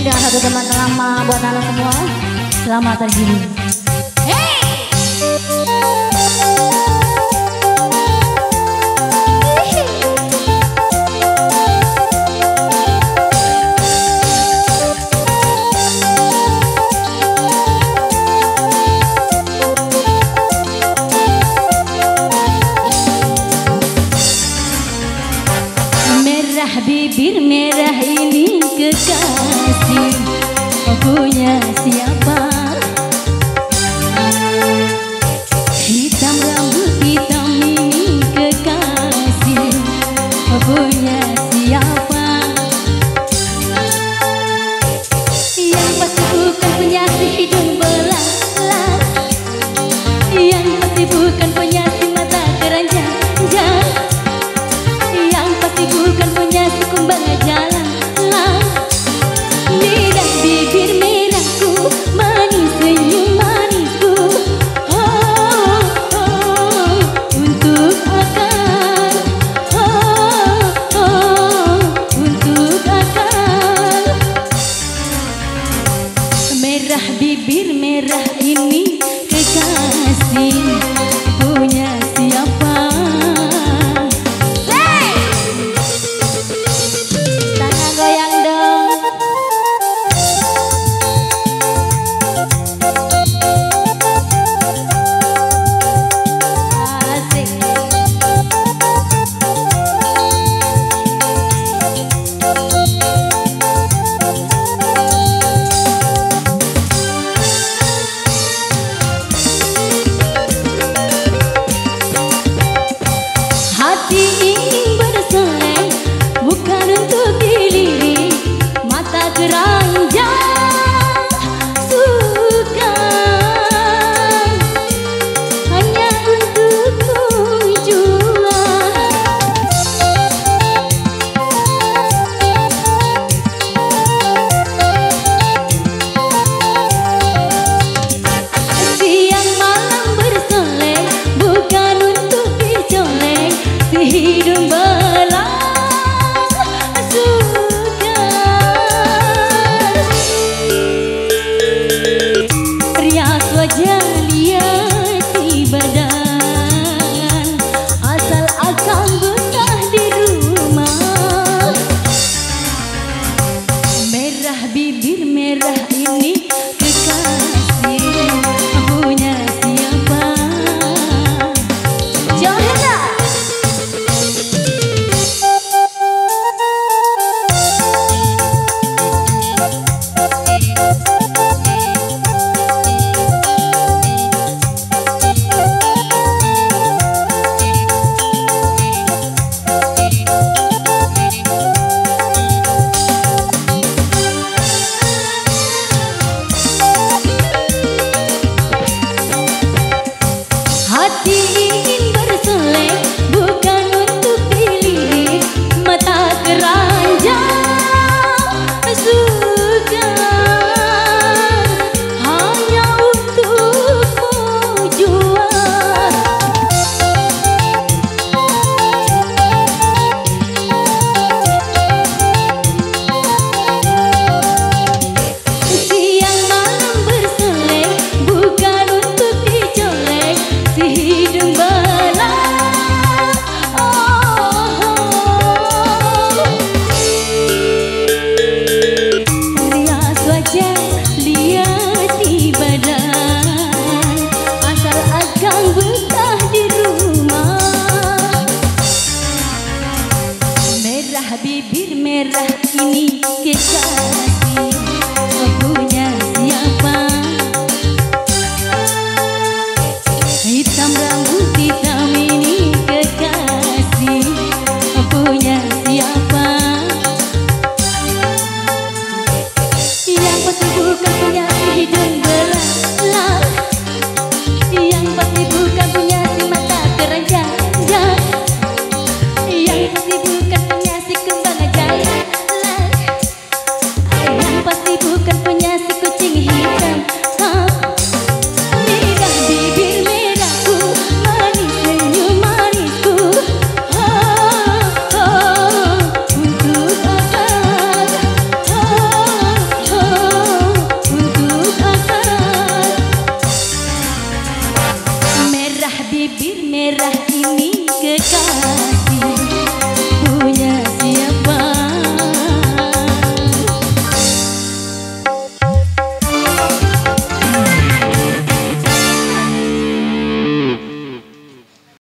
dengan satu teman lama buat anak semua. Selamat terjun. Bibir merah ini kekasih, kau punya siapa? Hitam rambut hitam ini kekasih, kau punya siapa? Yang pasti bukan punya si hidung belalak, yang pasti bukan punya si mata keranjang, yang pasti bukan punya si kumbang jalan lah. Lidah bibir merahku, manis senyum manisku, oh, oh, untuk akal, oh, oh, untuk akal. Merah bibir merah ini kekasih, punya siapa? Hati ingin bersolek, bukan untuk dilirik, mata keranjang suka hanya untukmu jua. Siang malam bersolek, bukan untuk dicolek, hidung belang suka. Rias wajah lihat di badan, asal akang betah di rumah. Merah bibir merah ini kekasih, punya siapa? Johana. bibir merah ini kekal.